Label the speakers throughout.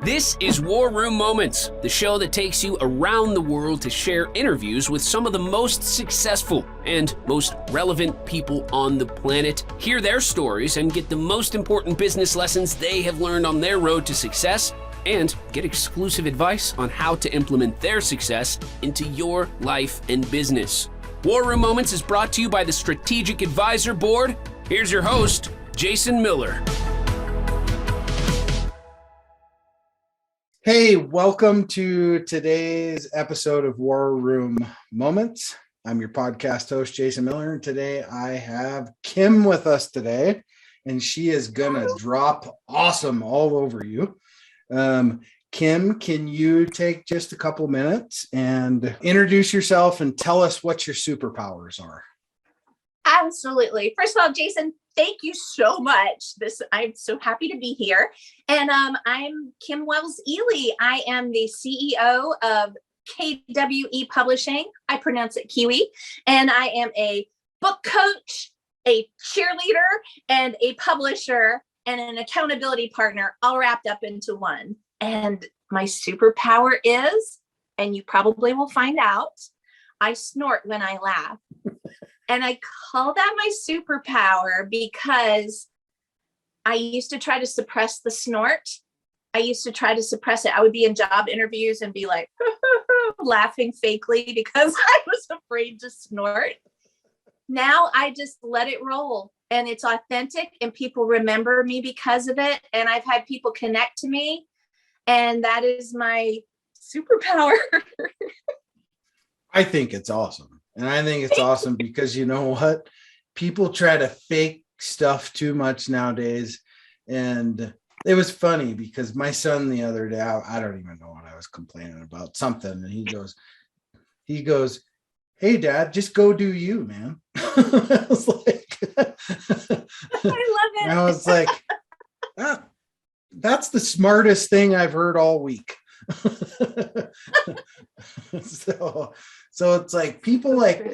Speaker 1: This is War Room Moments, the show that takes you around the world to share interviews with some of the most successful and most relevant people on the planet, hear their stories, and get the most important business lessons they have learned on their road to success, and get exclusive advice on how to implement their success into your life and business. War Room Moments is brought to you by the Strategic Advisor Board. Here's your host, Jason Miller.
Speaker 2: Hey, welcome to today's episode of War Room Moments. I'm your podcast host, Jason Miller, and today I have Kim with us today, and she is gonna drop awesome all over you. Kim, can you take just a couple minutes and introduce yourself and tell us what your superpowers are?
Speaker 3: Absolutely. First of all, Jason, thank you so much. I'm so happy to be here. And I'm Kim Eley. I am the CEO of KWE Publishing. I pronounce it KIWI. And I am a book coach, a cheerleader, and a publisher, and an accountability partner, all wrapped up into one. And my superpower is, and you probably will find out, I snort when I laugh. And I call that my superpower because I used to try to suppress the snort. I used to try to suppress it. I would be in job interviews and be like, laughing fakely because I was afraid to snort. Now I just let it roll and it's authentic and people remember me because of it. And I've had people connect to me and that is my superpower.
Speaker 2: I think it's awesome. And I think it's awesome because you know what? People try to fake stuff too much nowadays. And it was funny because my son the other day, I don't even know what I was complaining about, something. And he goes, "Hey Dad, just go do you, man." I was like,
Speaker 3: I love it.
Speaker 2: I was like, that's the smartest thing I've heard all week. So it's like people like,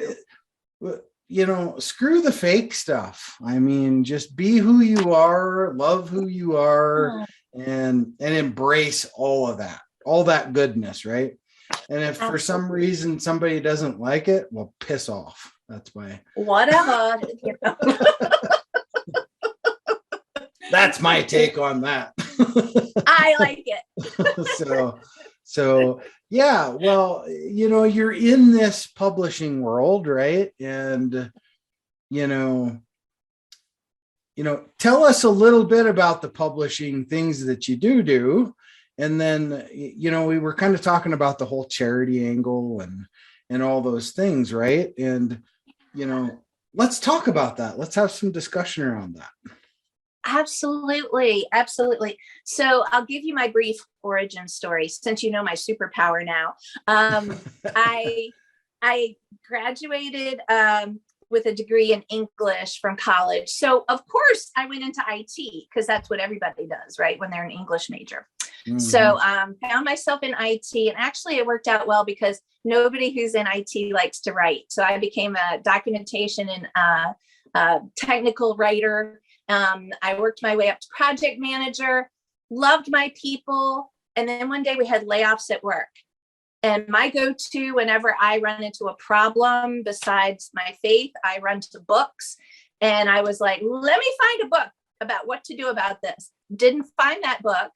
Speaker 2: screw the fake stuff. I mean, just be who you are, love who you are, and embrace all of that, all that goodness, right? And if for some reason somebody doesn't like it, well, piss off. That's my
Speaker 3: whatever.
Speaker 2: That's my take on that.
Speaker 3: I like it.
Speaker 2: So yeah, well, you're in this publishing world, right? And, tell us a little bit about the publishing things that you do. And then, we were kind of talking about the whole charity angle and all those things, right? And, let's talk about that. Let's have some discussion around that.
Speaker 3: Absolutely. Absolutely. So I'll give you my brief origin story since you know my superpower now. I graduated with a degree in English from college. So of course I went into IT because that's what everybody does, right? When they're an English major. Mm-hmm. So found myself in IT and actually it worked out well because nobody who's in IT likes to write. So I became a documentation and technical writer. I worked my way up to project manager, loved my people. And then one day we had layoffs at work. And my go-to whenever I run into a problem, besides my faith, I run to books. And I was like, let me find a book about what to do about this. Didn't find that book,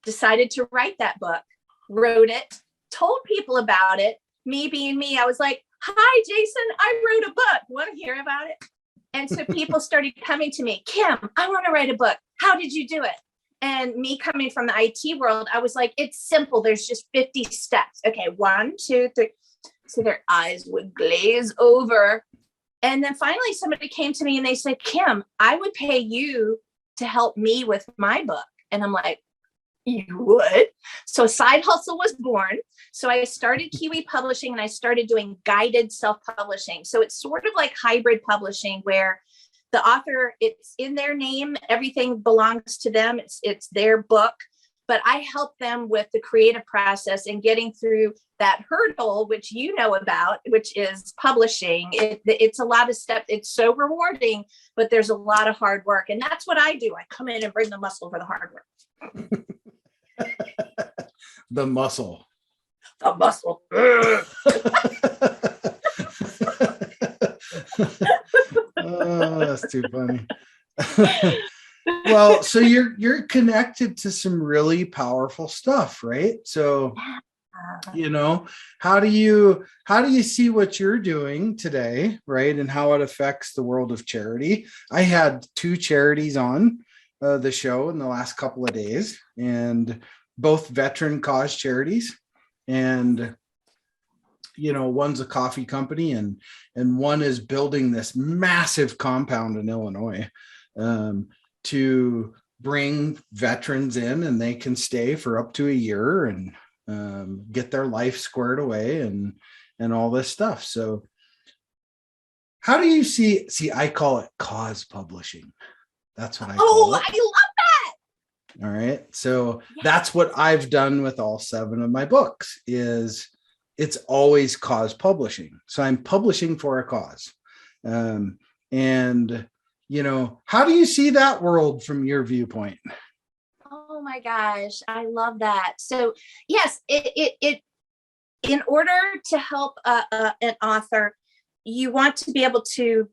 Speaker 3: decided to write that book, wrote it, told people about it. Me being me, I was like, "Hi, Jason, I wrote a book. Want to hear about it?" And so people started coming to me, "Kim, I want to write a book. How did you do it?" And me coming from the IT world, I was like, it's simple. There's just 50 steps. Okay, 1, 2, 3. So their eyes would glaze over. And then finally somebody came to me and they said, "Kim, I would pay you to help me with my book." And I'm like, "You would?" So a side hustle was born. So I started KIWI Publishing and I started doing guided self-publishing. So it's sort of like hybrid publishing where the author, it's in their name, everything belongs to them. It's their book, but I help them with the creative process and getting through that hurdle, which you know about, which is publishing. It's a lot of steps. It's so rewarding, but there's a lot of hard work. And that's what I do. I come in and bring the muscle for the hard work.
Speaker 2: The muscle.
Speaker 3: The muscle.
Speaker 2: Oh, that's too funny. Well, so you're connected to some really powerful stuff, right? So, how do you see what you're doing today, right? And how it affects the world of charity. I had 2 charities on the show in the last couple of days, and both veteran cause charities. And one's a coffee company, and one is building this massive compound in Illinois to bring veterans in, and they can stay for up to a year and get their life squared away and all this stuff. So how do you see, I call it cause publishing. That's what I call it.
Speaker 3: I love that.
Speaker 2: All right. So that's what I've done with all 7 of my books is it's always cause publishing. So I'm publishing for a cause. And how do you see that world from your viewpoint?
Speaker 3: Oh my gosh, I love that. So yes, it in order to help an author, you want to be able to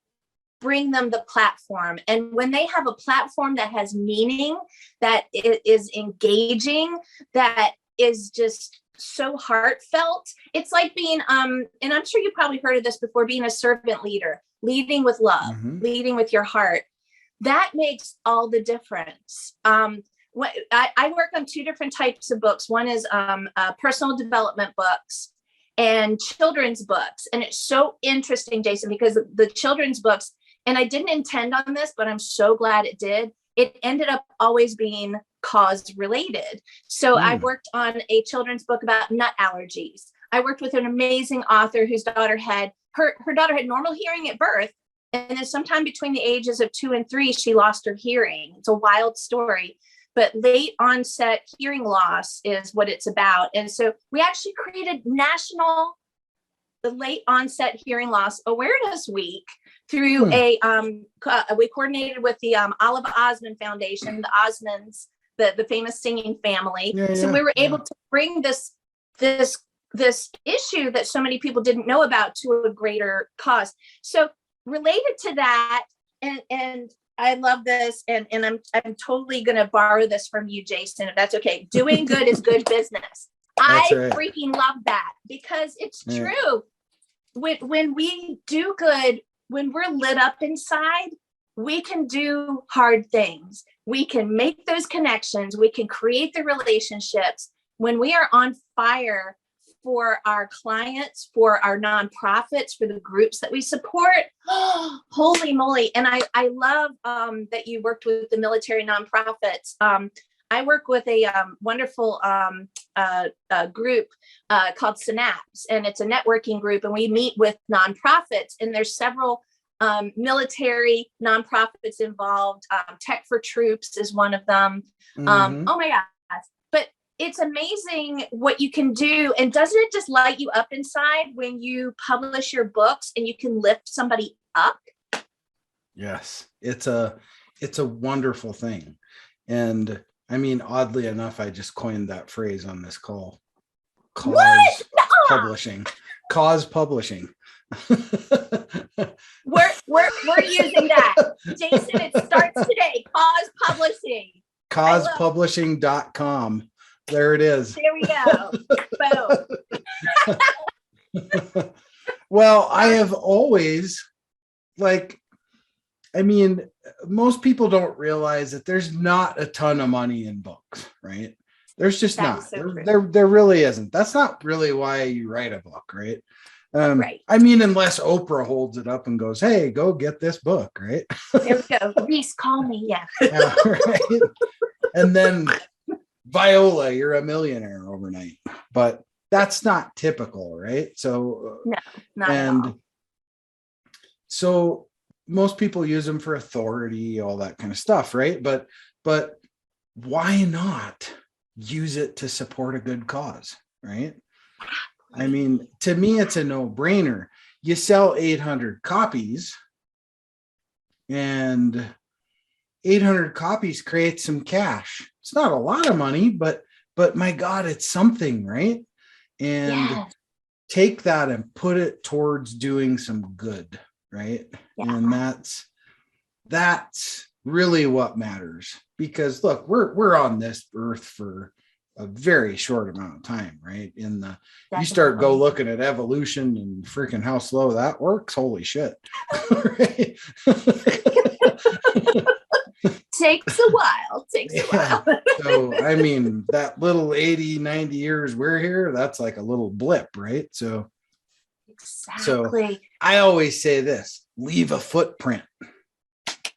Speaker 3: bring them the platform. And when they have a platform that has meaning, that is engaging, that is just so heartfelt, it's like being, and I'm sure you probably heard of this before, being a servant leader, leading with love, leading with your heart. That makes all the difference. I work on 2 different types of books. One is personal development books and children's books. And it's so interesting, Jason, because the children's books, and I didn't intend on this, but I'm so glad it did. It ended up always being cause related. So I worked on a children's book about nut allergies. I worked with an amazing author whose daughter had, her daughter had normal hearing at birth. And then sometime between the ages of 2 and 3, she lost her hearing. It's a wild story, but late onset hearing loss is what it's about. And so we actually created the Late Onset Hearing Loss Awareness Week through we coordinated with the Olive Osmond Foundation, the Osmonds, the famous singing family. So we were able to bring this issue that so many people didn't know about to a greater cause. So related to that, and I love this, and I'm totally going to borrow this from you, Jason, if that's okay. Doing good is good business. I freaking love that because it's true. When we do good, when we're lit up inside, we can do hard things. We can make those connections. We can create the relationships. When we are on fire for our clients, for our nonprofits, for the groups that we support, holy moly. And I love that you worked with the military nonprofits. I work with a wonderful group called Synapse, and it's a networking group, and we meet with nonprofits, and there's several military nonprofits involved. Tech for Troops is one of them. Oh my gosh. But it's amazing what you can do. And doesn't it just light you up inside when you publish your books and you can lift somebody up?
Speaker 2: Yes, it's a wonderful thing. And I mean, oddly enough, I just coined that phrase on this call. Cause publishing. Cause publishing.
Speaker 3: We're using that. Jason, it starts today. Cause Publishing.
Speaker 2: Causepublishing.com. There it is.
Speaker 3: There we go. Boom.
Speaker 2: Well, I have always, most people don't realize that there's not a ton of money in books, right? There's just not. So there really isn't. That's not really why you write a book, right? Right. I mean, unless Oprah holds it up and goes, "Hey, go get this book," right?
Speaker 3: There we go. Reese, call me. Yeah.
Speaker 2: Yeah, right. And then Viola, you're a millionaire overnight. But that's not typical, right? So
Speaker 3: no, not at all.
Speaker 2: So most people use them for authority, all that kind of stuff, right? But why not use it to support a good cause, right? I mean, to me, it's a no-brainer. You sell 800 copies, and 800 copies creates some cash. It's not a lot of money, but but my God, it's something, right? And
Speaker 3: Yeah.
Speaker 2: take that and put it towards doing some good, right?
Speaker 3: Yeah.
Speaker 2: And that's really what matters, because look, we're on this earth for a very short amount of time, right? You start go looking at evolution and freaking how slow that works. Holy shit. Right?
Speaker 3: Takes a while.
Speaker 2: So, I mean, that little 80, 90 years we're here, that's like a little blip, right? So
Speaker 3: exactly.
Speaker 2: I always say this, leave a footprint. Right?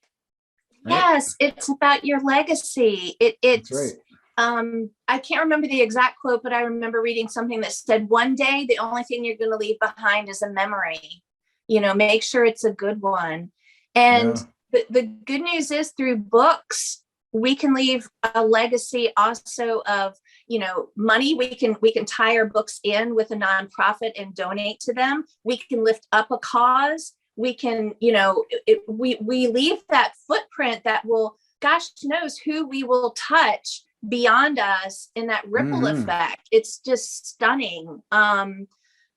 Speaker 3: Yes, it's about your legacy. It's
Speaker 2: right.
Speaker 3: I can't remember the exact quote, but I remember reading something that said, one day the only thing you're going to leave behind is a memory. Make sure it's a good one. And the good news is, through books, we can leave a legacy also of, money. We can tie our books in with a nonprofit and donate to them. We can lift up a cause. We can, we leave that footprint that will, gosh knows who we will touch beyond us in that ripple effect. It's just stunning.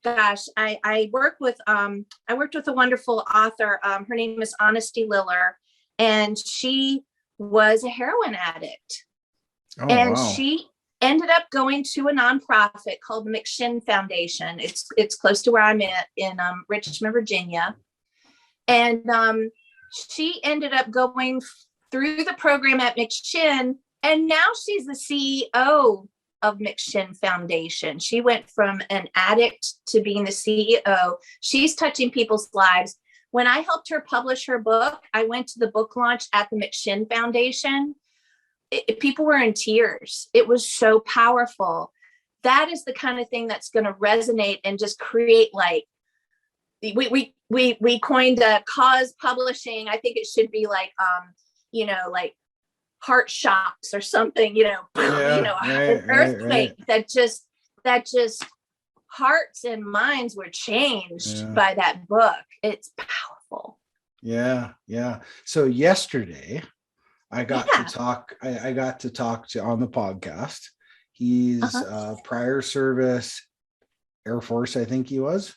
Speaker 3: Gosh, I worked with a wonderful author. Her name is Honesty Liller, and she was a heroin addict. Wow. She ended up going to a nonprofit called McShin Foundation. It's close to where I'm at in Richmond, Virginia. And she ended up going through the program at McShin, and now she's the CEO of McShin Foundation. She went from an addict to being the CEO. She's touching people's lives. When I helped her publish her book, I went to the book launch at the McShin Foundation. People were in tears. It was so powerful. That is the kind of thing that's going to resonate and just create, like, we coined a cause publishing. I think it should be like, like heart shocks or something, an earthquake that just hearts and minds were changed by that book. It's powerful.
Speaker 2: Yeah. So yesterday I got to talk to on the podcast. He's prior service Air Force, I think he was.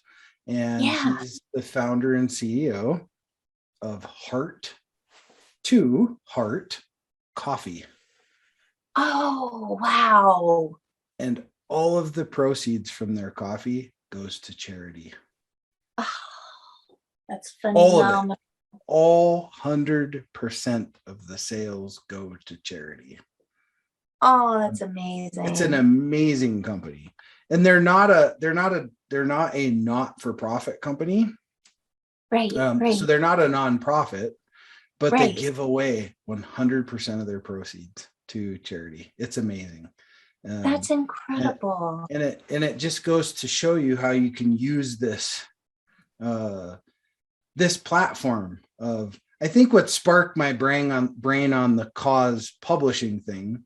Speaker 2: And he's the founder and CEO of Heart to Heart Coffee.
Speaker 3: Oh, wow.
Speaker 2: And all of the proceeds from their coffee goes to charity.
Speaker 3: Oh, that's phenomenal.
Speaker 2: All of it. All 100% of the sales go to charity.
Speaker 3: Oh, that's amazing.
Speaker 2: It's an amazing company. And they're not a not-for-profit company.
Speaker 3: Right.
Speaker 2: So they're not a nonprofit, but they give away 100% of their proceeds to charity. It's amazing.
Speaker 3: That's incredible.
Speaker 2: And it just goes to show you how you can use this this platform of, I think what sparked my brain on the cause publishing thing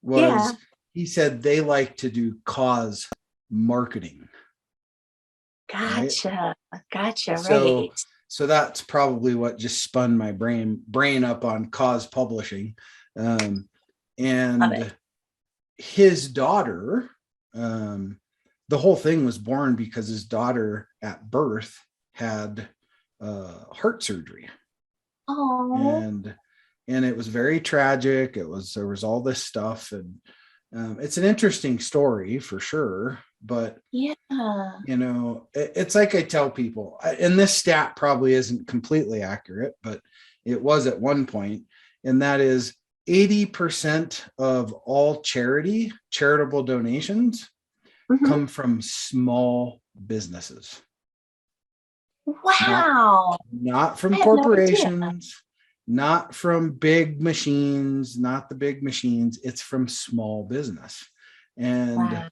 Speaker 2: was he said they like to do cause marketing.
Speaker 3: Gotcha. Right.
Speaker 2: So that's probably what just spun my brain up on cause publishing. And his daughter, the whole thing was born because his daughter at birth had heart surgery.
Speaker 3: Oh.
Speaker 2: And it was very tragic. There was all this stuff, and it's an interesting story for sure. But it's like I tell people, and this stat probably isn't completely accurate, but it was at one point, and that is 80% of all charitable donations come from small businesses.
Speaker 3: Wow.
Speaker 2: Not from corporations, not from big machines, not the big machines. It's from small business. And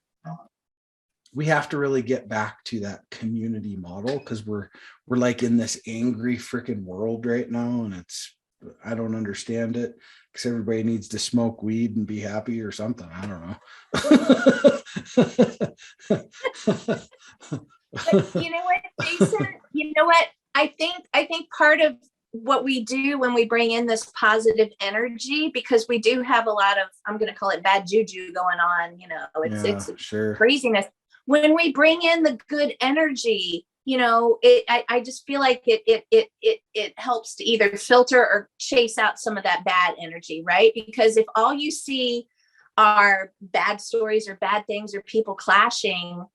Speaker 2: we have to really get back to that community model, because we're like in this angry freaking world right now. And I don't understand it, because everybody needs to smoke weed and be happy or something. I don't know.
Speaker 3: But you know what, Jason? You know what? I think part of what we do when we bring in this positive energy, because we do have a lot of, I'm going to call it bad juju going on, it's
Speaker 2: sure.
Speaker 3: craziness. When we bring in the good energy, I just feel like it helps to either filter or chase out some of that bad energy, right? Because if all you see are bad stories or bad things or people clashing,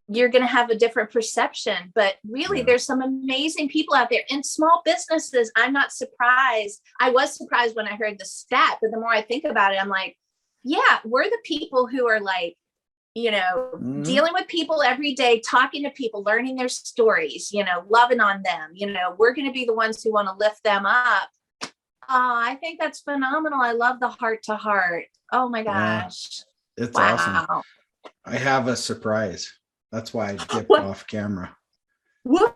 Speaker 3: you're going to have a different perception. But really, there's some amazing people out there in small businesses. I'm not surprised. I was surprised when I heard the stat, but the more I think about it, I'm like, yeah, we're the people who are like, dealing with people every day, talking to people, learning their stories, loving on them. We're going to be the ones who want to lift them up. I think that's phenomenal. I love the heart to heart. Oh my gosh.
Speaker 2: It's awesome. I have a surprise. That's why I dipped off camera.
Speaker 3: What?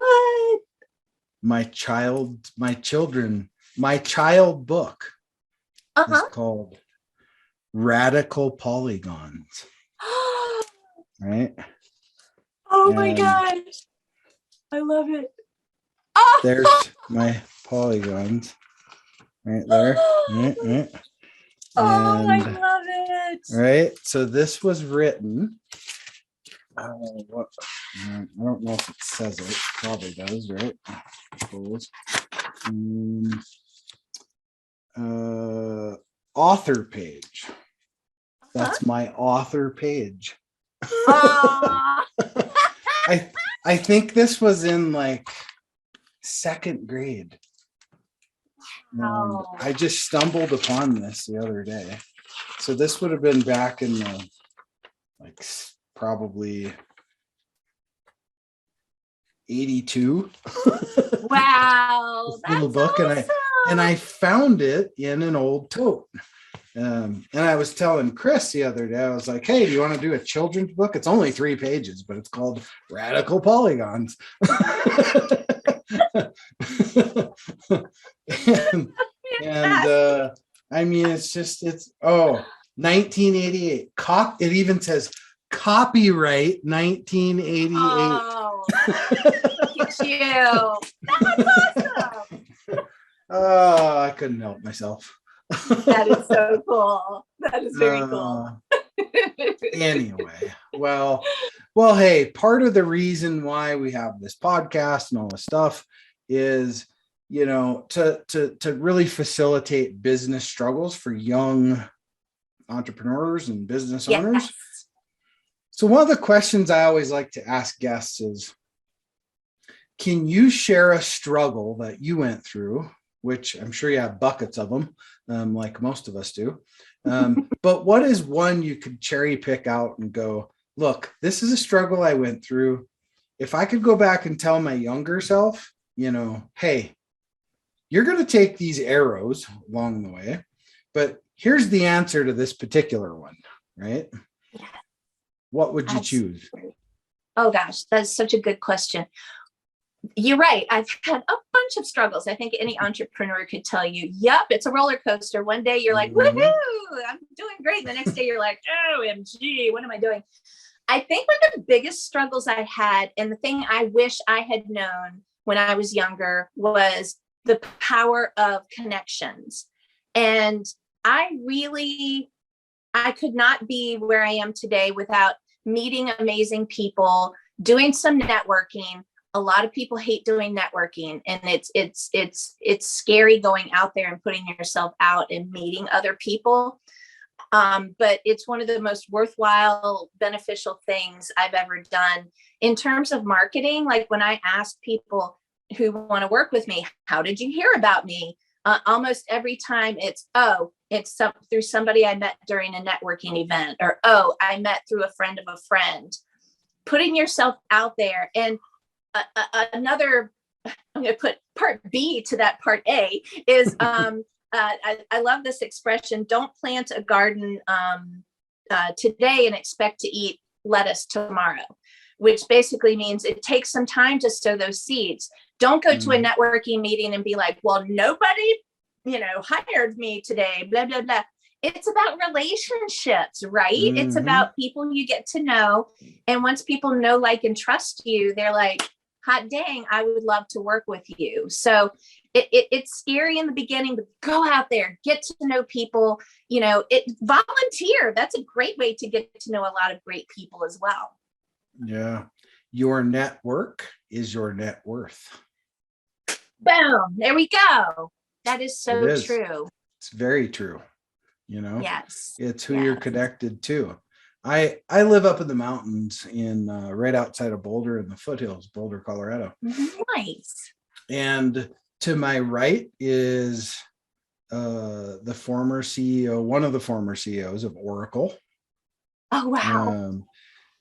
Speaker 2: My child book is called Radical Polygons. Right?
Speaker 3: Oh my gosh. I love it. Oh!
Speaker 2: There's my polygons right there. Right.
Speaker 3: Oh, I love it.
Speaker 2: Right. So this was written. I don't know if it says it. Probably does, right? Author page. That's my author page. I think this was in like second grade.
Speaker 3: Wow.
Speaker 2: I just stumbled upon this the other day. So this would have been back in the probably 82.
Speaker 3: Wow.
Speaker 2: Little book,
Speaker 3: awesome.
Speaker 2: and I found it in an old tote. And I was telling Chris the other day, I was like, hey, do you want to do a children's book? It's only 3 pages, but it's called Radical Polygons. and I mean, it's 1988. It even says copyright 1988.
Speaker 3: Oh, look at you. That's awesome.
Speaker 2: Oh, I couldn't help myself.
Speaker 3: That is so cool. That is very cool.
Speaker 2: Anyway, well, hey, part of the reason why we have this podcast and all this stuff is, to really facilitate business struggles for young entrepreneurs and business owners.
Speaker 3: Yes.
Speaker 2: So one of the questions I always like to ask guests is, can you share a struggle that you went through, which I'm sure you have buckets of them, like most of us do. But what is one you could cherry pick out and go, look, this is a struggle I went through. If I could go back and tell my younger self, hey, you're going to take these arrows along the way, but here's the answer to this particular one, right?
Speaker 3: Yeah.
Speaker 2: What would you choose?
Speaker 3: Oh gosh, that's such a good question. You're right. I've had a bunch of struggles. I think any entrepreneur could tell you, yep, it's a roller coaster. One day you're like, woohoo, I'm doing great. The next day you're like, OMG, what am I doing? I think one of the biggest struggles I had, and the thing I wish I had known when I was younger, was the power of connections. And I could not be where I am today without meeting amazing people, doing some networking. A lot of people hate doing networking, and it's scary going out there and putting yourself out and meeting other people. But it's one of the most worthwhile, beneficial things I've ever done in terms of marketing. Like when I ask people who want to work with me, how did you hear about me? Almost every time it's through somebody I met during a networking event, or, I met through a friend of a friend. Putting yourself out there. And another, I'm going to put part B to that part A is, I love this expression, don't plant a garden today and expect to eat lettuce tomorrow, which basically means it takes some time to sow those seeds. Don't go to a networking meeting and be like, well, nobody, hired me today, blah, blah, blah. It's about relationships, right? It's about people you get to know. And once people know, like, and trust you, they're like, hot dang, I would love to work with you. So it's scary in the beginning, but go out there, get to know people, volunteer. That's a great way to get to know a lot of great people as well.
Speaker 2: Yeah. Your network is your net worth.
Speaker 3: Boom. There we go. That is so
Speaker 2: It is.
Speaker 3: true.
Speaker 2: It's very true.
Speaker 3: Yes.
Speaker 2: It's who you're connected to. I live up in the mountains in right outside of Boulder in the foothills, Boulder, Colorado.
Speaker 3: Nice.
Speaker 2: And to my right is the former CEO, one of the former CEOs of Oracle.
Speaker 3: Oh, wow.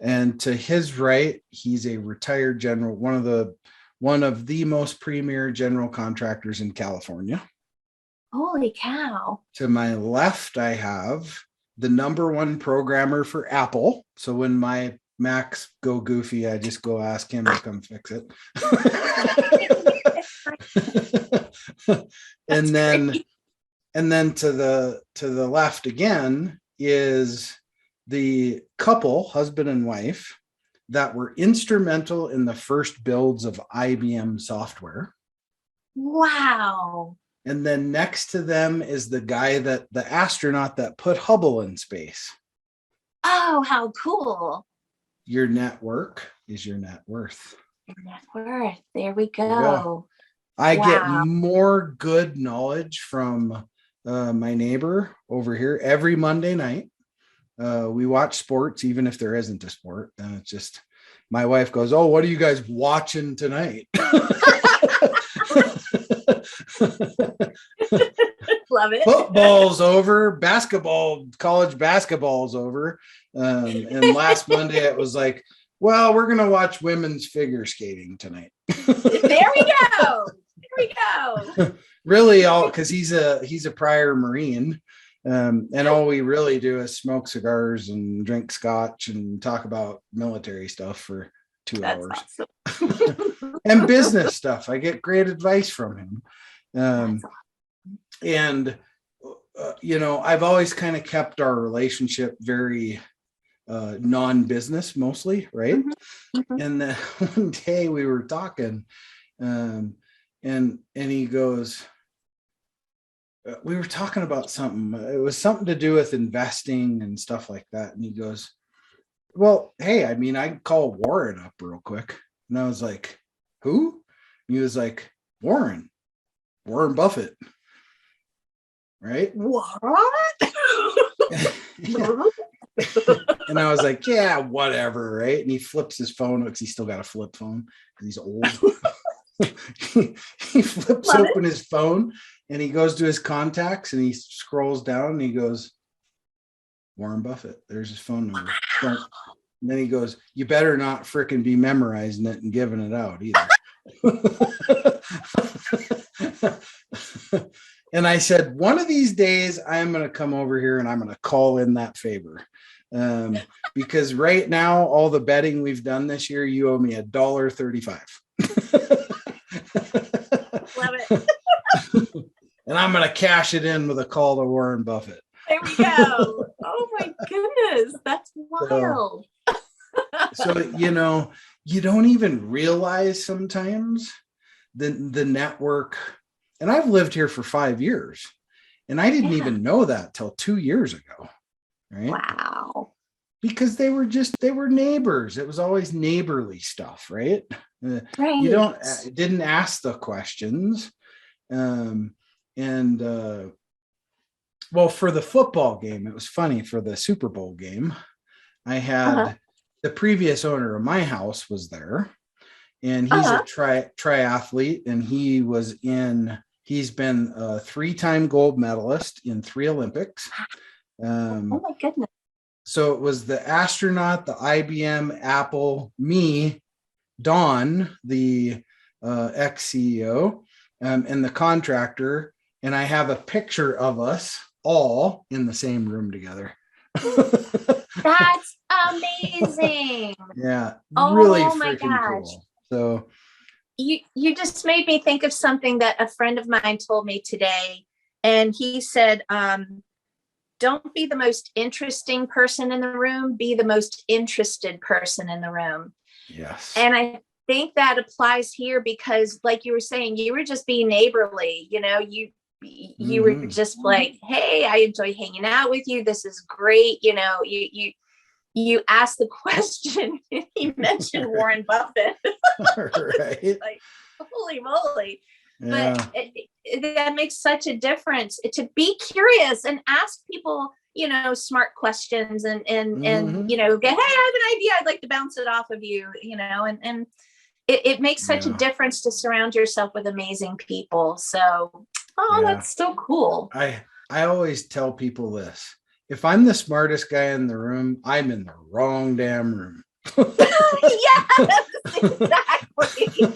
Speaker 2: And to his right, he's a retired general, one of the most premier general contractors in California.
Speaker 3: Holy cow.
Speaker 2: To my left, I have the #1 programmer for Apple. So when my Macs go goofy, I just go ask him to come fix it. and then to the left again is the couple, husband and wife, that were instrumental in the first builds of IBM software.
Speaker 3: Wow.
Speaker 2: And then next to them is the astronaut that put Hubble in space.
Speaker 3: Oh, how cool.
Speaker 2: Your network is your net worth.
Speaker 3: Your net worth. There we go.
Speaker 2: I get more good knowledge from my neighbor over here every Monday night. We watch sports, even if there isn't a sport. And it's just, my wife goes, "Oh, what are you guys watching tonight?"
Speaker 3: Love it.
Speaker 2: Football's over, college basketball's over. And last Monday it was like, well, we're going to watch women's figure skating tonight.
Speaker 3: There we go.
Speaker 2: Really, because he's a prior Marine. And all we really do is smoke cigars and drink scotch and talk about military stuff for 2 hours. Awesome. And business stuff. I get great advice from him. And I've always kind of kept our relationship very non-business mostly, right? Mm-hmm. And then one day we were talking, and he goes, we were talking about something. It was something to do with investing and stuff like that. And he goes, "Well, hey, I mean, I can call Warren up real quick." And I was like, "Who?" And he was like, Warren Buffett." Right?
Speaker 3: What?
Speaker 2: And I was like, "Yeah, whatever." Right? And he flips his phone because he's still got a flip phone because he's old. He flips open his phone and he goes to his contacts and he scrolls down and he goes, "Warren Buffett." There's his phone number. And then he goes, "You better not fricking be memorizing it and giving it out either." And I said, one of these days I'm going to come over here and I'm going to call in that favor. Because right now, all the betting we've done this year, you owe me $1.35.
Speaker 3: Love it.
Speaker 2: And I'm going to cash it in with a call to Warren Buffett.
Speaker 3: There we go. Oh my goodness. That's wild.
Speaker 2: So, you don't even realize sometimes the network. And I've lived here for 5 years and I didn't even know that till 2 years ago. Right.
Speaker 3: Wow.
Speaker 2: Because they were neighbors. It was always neighborly stuff. Right.
Speaker 3: Right.
Speaker 2: You didn't ask the questions. Well, for the football game, it was funny. For the Super Bowl game, I had the previous owner of my house was there, and he's a triathlete, and he's been a 3-time gold medalist in 3 Olympics.
Speaker 3: Oh my goodness.
Speaker 2: So it was the astronaut, the IBM, Apple, me, Don, the ex-CEO, and the contractor. And I have a picture of us all in the same room together.
Speaker 3: That's amazing.
Speaker 2: Yeah.
Speaker 3: Oh,
Speaker 2: really
Speaker 3: my
Speaker 2: freaking
Speaker 3: gosh.
Speaker 2: cool. So
Speaker 3: you just made me think of something that a friend of mine told me today. And he said, don't be the most interesting person in the room, be the most interested person in the room.
Speaker 2: Yes.
Speaker 3: And think that applies here because, like you were saying, you were just being neighborly. You were just like, hey, I enjoy hanging out with you. This is great. You asked the question. You mentioned Warren Buffett.
Speaker 2: Right.
Speaker 3: Like, holy moly.
Speaker 2: Yeah.
Speaker 3: But that makes such a difference to be curious and ask people, smart questions and get, hey, I have an idea. I'd like to bounce it off of you, and it makes such a difference to surround yourself with amazing people. So, that's so cool.
Speaker 2: I always tell people this. If I'm the smartest guy in the room, I'm in the wrong damn room.
Speaker 3: Yes, exactly.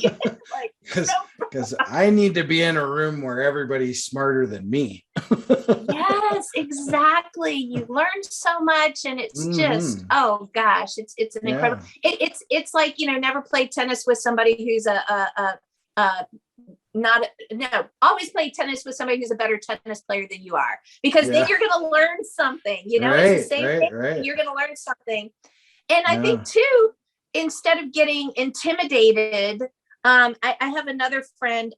Speaker 2: Because I need to be in a room where everybody's smarter than me.
Speaker 3: Yes, exactly. You learn so much, and it's just, oh gosh, it's an incredible. It's like, never play tennis with somebody who's always play tennis with somebody who's a better tennis player than you are, because then you're going to learn something. It's the same thing. Right. You're going to learn something. And I think too, instead of getting intimidated, I have another friend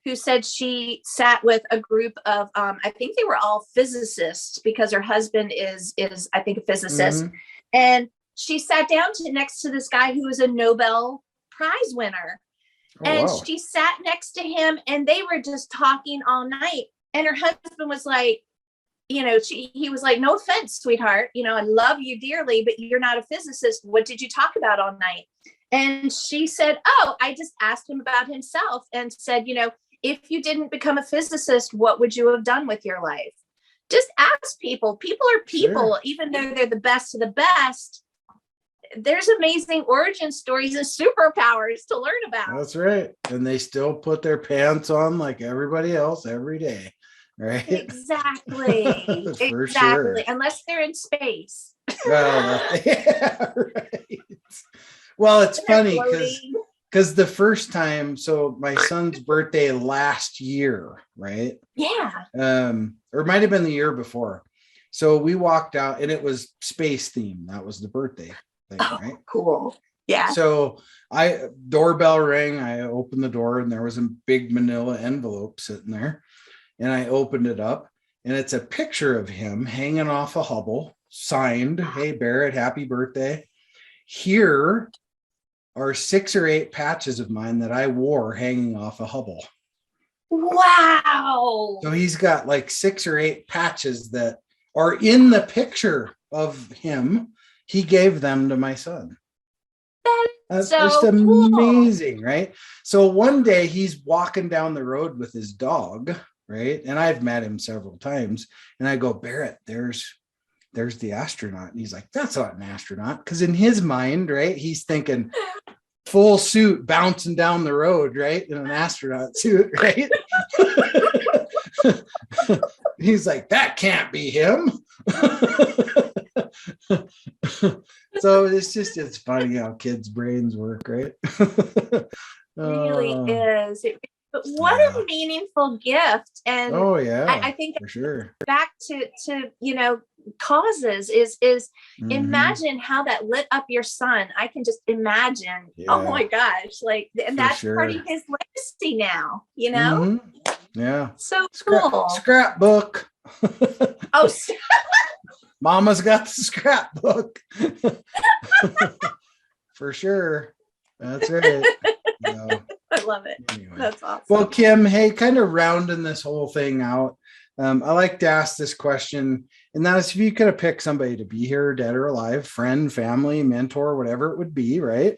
Speaker 3: who said she sat with a group of, I think they were all physicists, because her husband is I think a physicist. And she sat down next to this guy who was a Nobel Prize winner. She sat next to him, and they were just talking all night. And her husband was like, he was like, no offense, sweetheart, I love you dearly, but you're not a physicist. What did you talk about all night? And she said, I just asked him about himself and said, if you didn't become a physicist, what would you have done with your life? Just ask people. People are people, even though they're the best of the best. There's amazing origin stories and superpowers to learn about.
Speaker 2: That's right. And they still put their pants on like everybody else every day. Right.
Speaker 3: Exactly.
Speaker 2: For
Speaker 3: exactly.
Speaker 2: Sure.
Speaker 3: Unless they're in space.
Speaker 2: Well, right. Well, it's funny because the first time, so my son's birthday last year, right?
Speaker 3: Yeah.
Speaker 2: Or it might have been the year before. So we walked out, and it was space themed. That was the birthday thing, right?
Speaker 3: Cool. Yeah.
Speaker 2: So doorbell rang. I opened the door, and there was a big manila envelope sitting there. And I opened it up, and it's a picture of him hanging off a Hubble, signed, "Hey Barrett, happy birthday. Here are 6 or 8 patches of mine that I wore hanging off a Hubble."
Speaker 3: Wow.
Speaker 2: So he's got like 6 or 8 patches that are in the picture of him. He gave them to my son. That's so just amazing, cool. Right? So one day he's walking down the road with his dog, right? And I've met him several times, and I go, "Barrett, there's the astronaut." And he's like, "That's not an astronaut." Because in his mind, right, he's thinking full suit bouncing down the road, right, in an astronaut suit, right? He's like, "That can't be him." So it's funny how kids' brains work, right?
Speaker 3: It really is. But what a meaningful gift. And I think
Speaker 2: for sure.
Speaker 3: Back to causes is imagine how that lit up your son. I can just imagine. Oh my gosh, and that's part of his legacy now,
Speaker 2: Yeah.
Speaker 3: So cool.
Speaker 2: Scrapbook.
Speaker 3: Oh,
Speaker 2: Mama's got the scrapbook. For sure. That's right.
Speaker 3: I love it. Anyway. That's awesome.
Speaker 2: Well, Kim, hey, kind of rounding this whole thing out, I like to ask this question, and that is if you could have picked somebody to be here, dead or alive, friend, family, mentor, whatever it would be, right?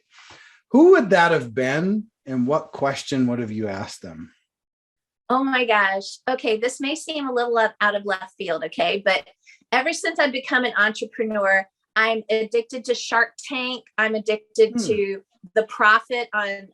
Speaker 2: Who would that have been, and what question would have you asked them?
Speaker 3: Oh my gosh. Okay, this may seem a little out of left field, okay? But ever since I've become an entrepreneur, I'm addicted to Shark Tank. I'm addicted to The Profit on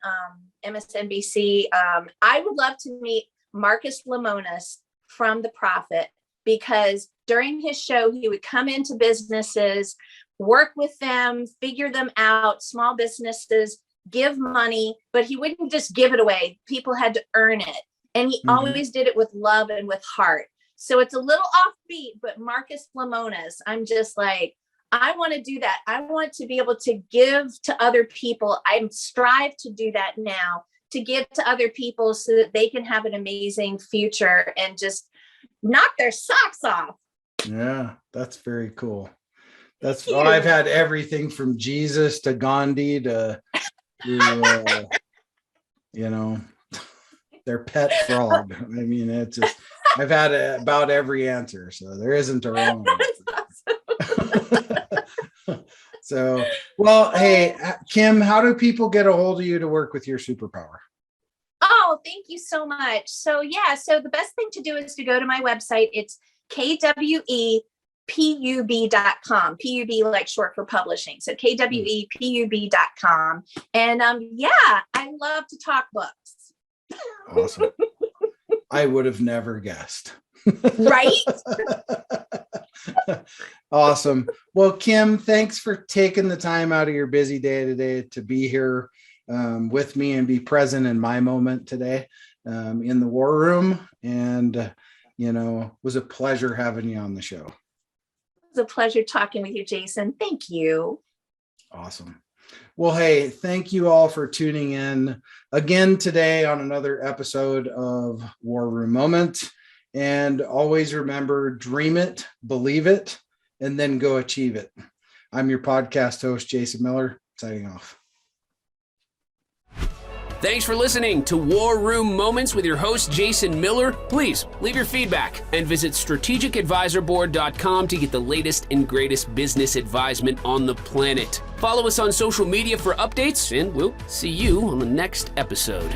Speaker 3: MSNBC. I would love to meet Marcus Lemonis from The Profit, because during his show, he would come into businesses, work with them, figure them out, small businesses, give money, but he wouldn't just give it away. People had to earn it. And he always did it with love and with heart. So it's a little offbeat, but Marcus Lemonis, I'm just like, I want to do that. I want to be able to give to other people. I strive to do that now, to give to other people so that they can have an amazing future and just knock their socks off.
Speaker 2: Yeah, that's very cool. I've had everything from Jesus to Gandhi to their pet frog. I mean, it's just, I've had about every answer, so there isn't a wrong one. So, well, hey, Kim, how do people get a hold of you to work with your superpower?
Speaker 3: Oh, thank you so much. So the best thing to do is to go to my website. It's KWEPUB.com. PUB like short for publishing. So KWEPUB.com. And I love to talk books.
Speaker 2: Awesome. I would have never guessed.
Speaker 3: Right?
Speaker 2: Awesome. Well, Kim, thanks for taking the time out of your busy day today to be here with me and be present in my moment today in the war room. And, it was a pleasure having you on the show.
Speaker 3: It was a pleasure talking with you, Jason. Thank you.
Speaker 2: Awesome. Well, hey, thank you all for tuning in again today on another episode of War Room Moment. And always remember, dream it, believe it, and then go achieve it. I'm your podcast host, Jason Miller, signing off.
Speaker 1: Thanks for listening to War Room Moments with your host, Jason Miller. Please leave your feedback and visit strategicadvisorboard.com to get the latest and greatest business advisement on the planet. Follow us on social media for updates, and we'll see you on the next episode.